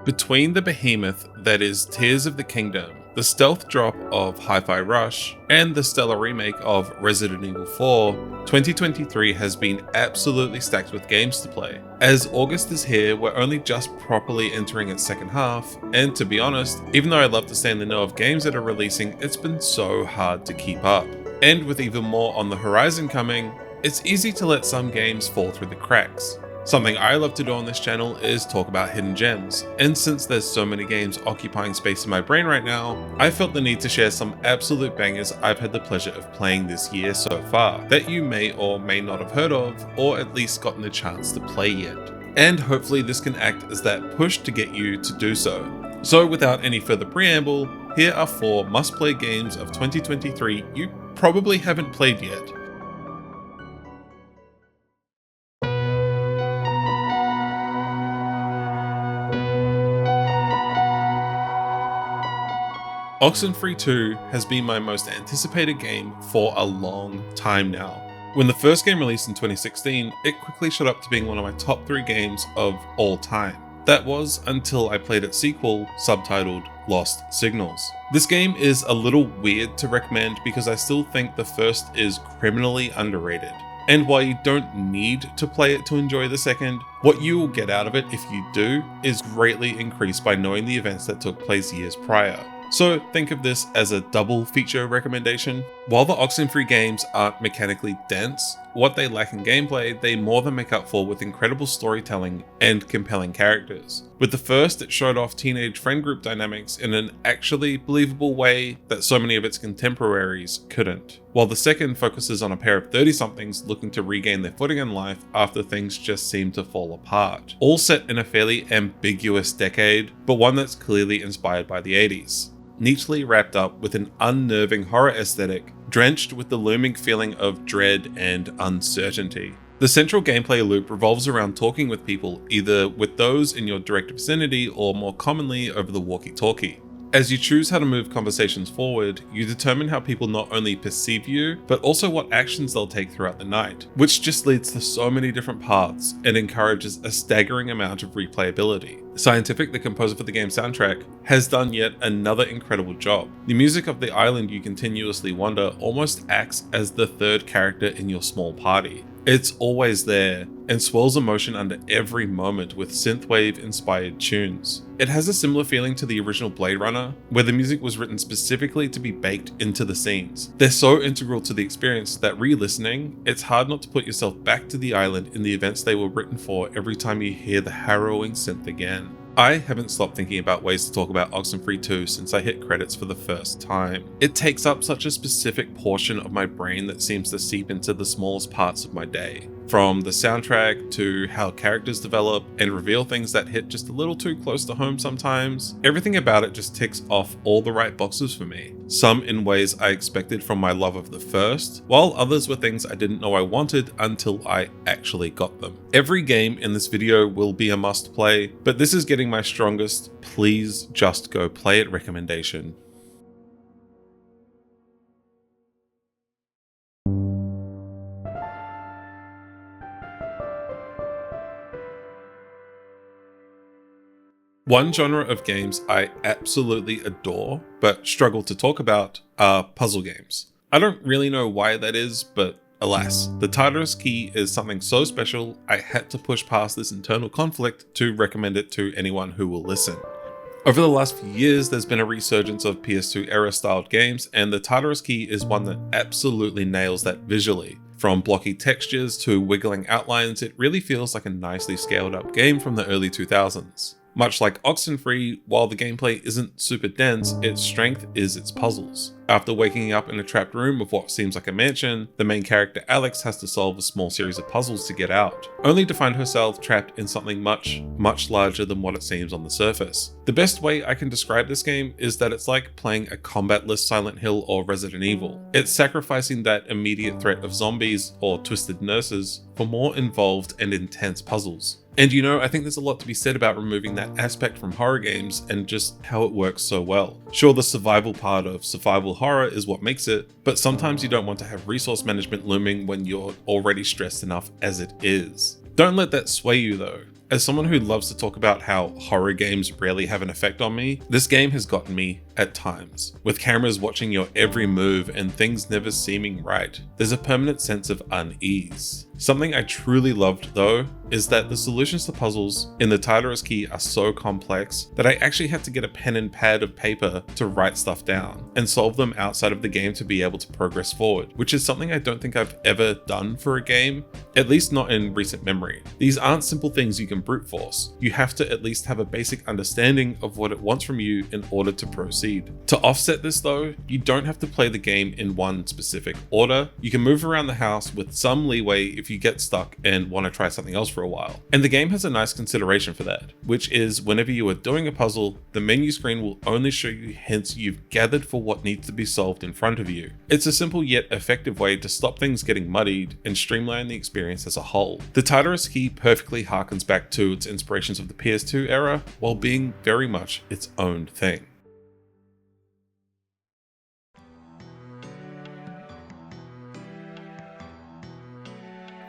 Between the behemoth that is Tears of the Kingdom, the stealth drop of Hi-Fi Rush, and the stellar remake of Resident Evil 4, 2023 has been absolutely stacked with games to play. As August is here, we're only just properly entering its second half, and to be honest, even though I love to stay in the know of games that are releasing, it's been so hard to keep up. And with even more on the horizon coming, it's easy to let some games fall through the cracks. Something I love to do on this channel is talk about hidden gems, and since there's so many games occupying space in my brain right now, I felt the need to share some absolute bangers I've had the pleasure of playing this year so far that you may or may not have heard of, or at least gotten the chance to play yet. And hopefully this can act as that push to get you to do so. So without any further preamble, here are 4 must-play games of 2023 you probably haven't played yet. Oxenfree 2 has been my most anticipated game for a long time now. When the first game released in 2016, it quickly shot up to being one of my top 3 games of all time. That was until I played its sequel, subtitled Lost Signals. This game is a little weird to recommend because I still think the first is criminally underrated. And while you don't need to play it to enjoy the second, what you will get out of it if you do is greatly increased by knowing the events that took place years prior. So think of this as a double feature recommendation. While the Oxenfree games aren't mechanically dense, what they lack in gameplay, they more than make up for with incredible storytelling and compelling characters. With the first, it showed off teenage friend group dynamics in an actually believable way that so many of its contemporaries couldn't. While the second focuses on a pair of 30-somethings looking to regain their footing in life after things just seem to fall apart. All set in a fairly ambiguous decade, but one that's clearly inspired by the 80s. Neatly wrapped up with an unnerving horror aesthetic, drenched with the looming feeling of dread and uncertainty. The central gameplay loop revolves around talking with people, either with those in your direct vicinity or more commonly over the walkie-talkie. As you choose how to move conversations forward, you determine how people not only perceive you, but also what actions they'll take throughout the night, which just leads to so many different paths and encourages a staggering amount of replayability. Scientific, the composer for the game's soundtrack, has done yet another incredible job. The music of the island you continuously wander almost acts as the third character in your small party. It's always there and swirls emotion under every moment with synthwave-inspired tunes. It has a similar feeling to the original Blade Runner, where the music was written specifically to be baked into the scenes. They're so integral to the experience that re-listening, it's hard not to put yourself back to the island in the events they were written for every time you hear the harrowing synth again. I haven't stopped thinking about ways to talk about Oxenfree 2 since I hit credits for the first time. It takes up such a specific portion of my brain that seems to seep into the smallest parts of my day. From the soundtrack to how characters develop and reveal things that hit just a little too close to home sometimes, everything about it just ticks off all the right boxes for me. Some in ways I expected from my love of the first, while others were things I didn't know I wanted until I actually got them. Every game in this video will be a must play, but this is getting my strongest please just go play it recommendation. One genre of games I absolutely adore, but struggle to talk about, are puzzle games. I don't really know why that is, but alas, the Tartarus Key is something so special, I had to push past this internal conflict to recommend it to anyone who will listen. Over the last few years, there's been a resurgence of PS2 era styled games, and the Tartarus Key is one that absolutely nails that visually. From blocky textures to wiggling outlines, it really feels like a nicely scaled up game from the early 2000s. Much like Oxenfree, while the gameplay isn't super dense, its strength is its puzzles. After waking up in a trapped room of what seems like a mansion, the main character Alex has to solve a small series of puzzles to get out, only to find herself trapped in something much larger than what it seems on the surface. The best way I can describe this game is that it's like playing a combatless Silent Hill or Resident Evil. It's sacrificing that immediate threat of zombies or twisted nurses for more involved and intense puzzles. And you know, I think there's a lot to be said about removing that aspect from horror games and just how it works so well. Sure, the survival part of survival horror is what makes it, but sometimes you don't want to have resource management looming when you're already stressed enough as it is. Don't let that sway you though. As someone who loves to talk about how horror games rarely have an effect on me, this game has gotten me at times. With cameras watching your every move and things never seeming right, there's a permanent sense of unease. Something I truly loved though is that the solutions to puzzles in the Tartarus Key are so complex that I actually had to get a pen and pad of paper to write stuff down and solve them outside of the game to be able to progress forward, which is something I don't think I've ever done for a game, at least not in recent memory. These aren't simple things you can brute force. You have to at least have a basic understanding of what it wants from you in order to proceed. To offset this though, you don't have to play the game in one specific order. You can move around the house with some leeway if you get stuck and want to try something else for a while. And the game has a nice consideration for that, which is whenever you are doing a puzzle, the menu screen will only show you hints you've gathered for what needs to be solved in front of you. It's a simple yet effective way to stop things getting muddied and streamline the experience as a whole. The Tartarus Key perfectly harkens back to its inspirations of the PS2 era while being very much its own thing.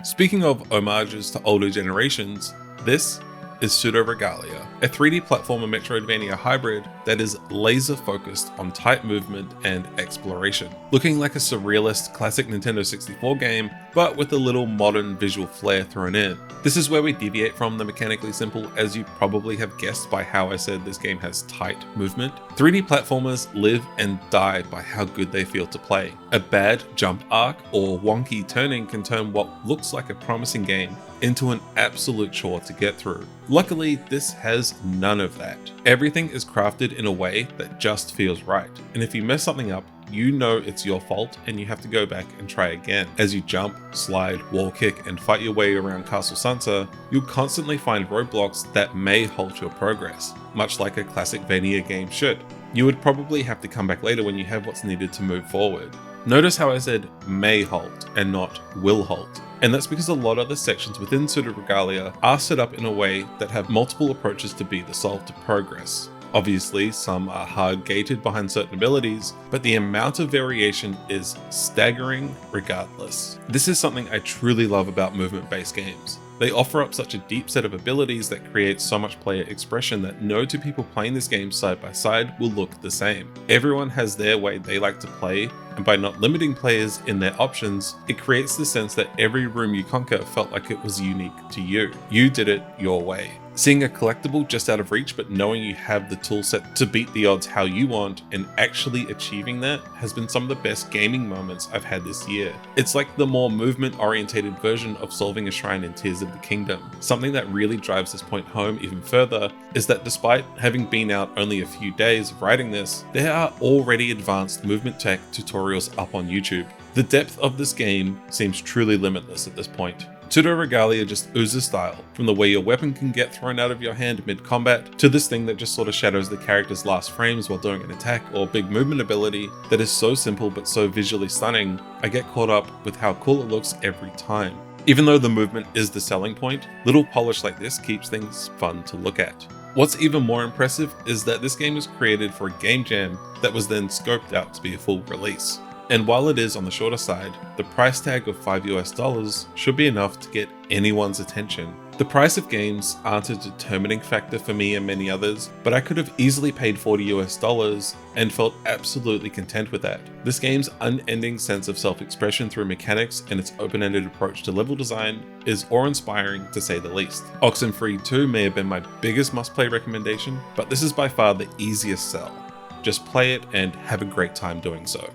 Speaking of homages to older generations, this is Pseudoregalia, a 3D platformer Metroidvania hybrid that is laser focused on tight movement and exploration, looking like a surrealist classic Nintendo 64 game, but with a little modern visual flair thrown in. This is where we deviate from the mechanically simple, as you probably have guessed by how I said this game has tight movement. 3D platformers live and die by how good they feel to play. A bad jump arc or wonky turning can turn what looks like a promising game into an absolute chore to get through. Luckily, this has none of that. Everything is crafted in a way that just feels right, and if you mess something up, you know it's your fault and you have to go back and try again. As you jump, slide, wall kick, and fight your way around Castle Sansa, you'll constantly find roadblocks that may halt your progress, much like a classic Vania game should. You would probably have to come back later when you have what's needed to move forward. Notice how I said may halt and not will halt. And that's because a lot of the sections within Pseudoregalia are set up in a way that have multiple approaches to be the solve to progress. Obviously, some are hard gated behind certain abilities, but the amount of variation is staggering regardless. This is something I truly love about movement-based games. They offer up such a deep set of abilities that creates so much player expression that no two people playing this game side by side will look the same. Everyone has their way they like to play, and by not limiting players in their options, it creates the sense that every room you conquer felt like it was unique to you. You did it your way. Seeing a collectible just out of reach, but knowing you have the toolset to beat the odds how you want and actually achieving that has been some of the best gaming moments I've had this year. It's like the more movement-orientated version of solving a shrine in Tears of the Kingdom. Something that really drives this point home even further is that despite having been out only a few days of writing this, there are already advanced movement tech tutorials up on YouTube. The depth of this game seems truly limitless at this point. Pseudoregalia just oozes style, from the way your weapon can get thrown out of your hand mid-combat, to this thing that just sort of shadows the character's last frames while doing an attack or big movement ability that is so simple but so visually stunning, I get caught up with how cool it looks every time. Even though the movement is the selling point, little polish like this keeps things fun to look at. What's even more impressive is that this game was created for a game jam that was then scoped out to be a full release. And while it is on the shorter side, the price tag of $5 should be enough to get anyone's attention. The price of games aren't a determining factor for me and many others, but I could have easily paid $40 and felt absolutely content with that. This game's unending sense of self-expression through mechanics and its open-ended approach to level design is awe-inspiring to say the least. Oxenfree 2 may have been my biggest must-play recommendation, but this is by far the easiest sell. Just play it and have a great time doing so.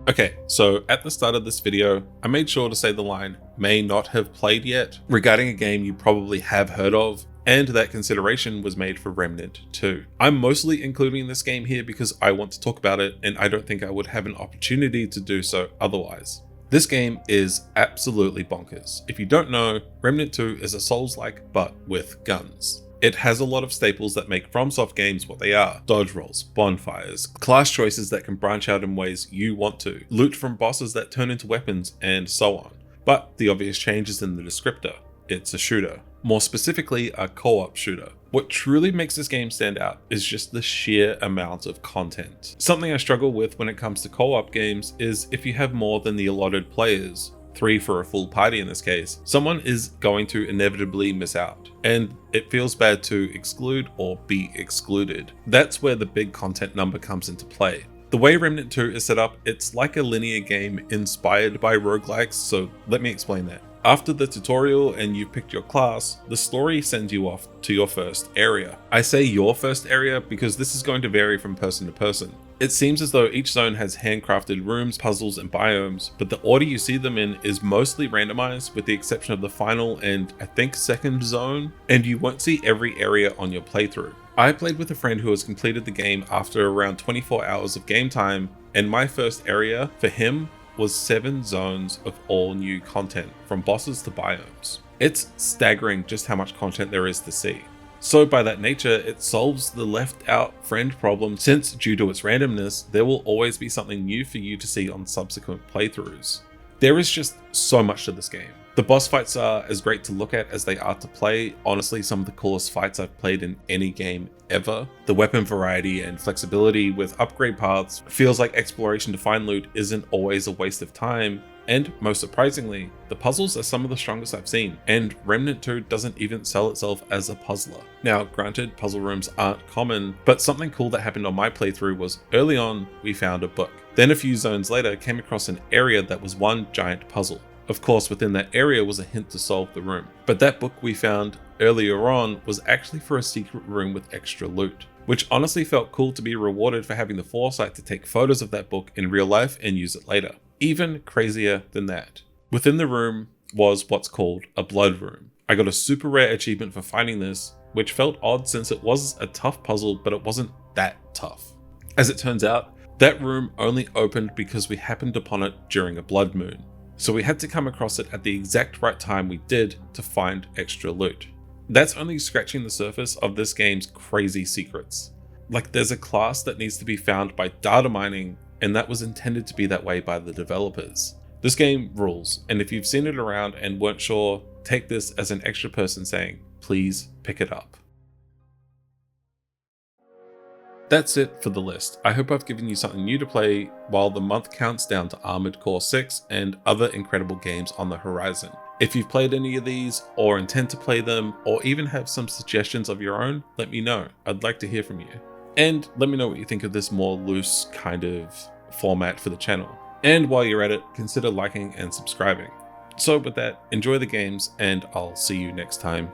Okay, so at the start of this video, I made sure to say the line "may not have played yet" regarding a game you probably have heard of, and that consideration was made for Remnant 2. I'm mostly including this game here because I want to talk about it, and I don't think I would have an opportunity to do so otherwise. This game is absolutely bonkers. If you don't know, Remnant 2 is a Souls-like but with guns. It has a lot of staples that make FromSoft games what they are. Dodge rolls, bonfires, class choices that can branch out in ways you want to, loot from bosses that turn into weapons, and so on. But the obvious change is in the descriptor. It's a shooter. More specifically, a co-op shooter. What truly makes this game stand out is just the sheer amount of content. Something I struggle with when it comes to co-op games is if you have more than the allotted players, 3 for a full party in this case, someone is going to inevitably miss out, and it feels bad to exclude or be excluded. That's where the big content number comes into play. The way Remnant 2 is set up, it's like a linear game inspired by roguelikes, so let me explain that. After the tutorial and you've picked your class, the story sends you off to your first area. I say your first area because this is going to vary from person to person. It seems as though each zone has handcrafted rooms, puzzles, and biomes, but the order you see them in is mostly randomized with the exception of the final and I think second zone, and you won't see every area on your playthrough. I played with a friend who has completed the game after around 24 hours of game time, and my first area for him was 7 zones of all new content, from bosses to biomes. It's staggering just how much content there is to see. So by that nature, it solves the left out friend problem, since due to its randomness, there will always be something new for you to see on subsequent playthroughs. There is just so much to this game. The boss fights are as great to look at as they are to play. Honestly, some of the coolest fights I've played in any game ever. The weapon variety and flexibility with upgrade paths feels like exploration to find loot isn't always a waste of time. And most surprisingly, the puzzles are some of the strongest I've seen, and Remnant 2 doesn't even sell itself as a puzzler. Now, granted, puzzle rooms aren't common, but something cool that happened on my playthrough was early on, we found a book. Then a few zones later, came across an area that was one giant puzzle. Of course, within that area was a hint to solve the room. But that book we found earlier on was actually for a secret room with extra loot, which honestly felt cool to be rewarded for having the foresight to take photos of that book in real life and use it later. Even crazier than that, within the room was what's called a blood room. I got a super rare achievement for finding this, which felt odd since it was a tough puzzle, but it wasn't that tough. As it turns out, that room only opened because we happened upon it during a blood moon. So we had to come across it at the exact right time we did to find extra loot. That's only scratching the surface of this game's crazy secrets. Like, there's a class that needs to be found by data mining, and that was intended to be that way by the developers. This game rules, and if you've seen it around and weren't sure, take this as an extra person saying, please pick it up. That's it for the list. I hope I've given you something new to play while the month counts down to Armored Core 6 and other incredible games on the horizon. If you've played any of these or intend to play them or even have some suggestions of your own, let me know. I'd like to hear from you. And let me know what you think of this more loose kind of format for the channel. And while you're at it, consider liking and subscribing. So with that, enjoy the games and I'll see you next time.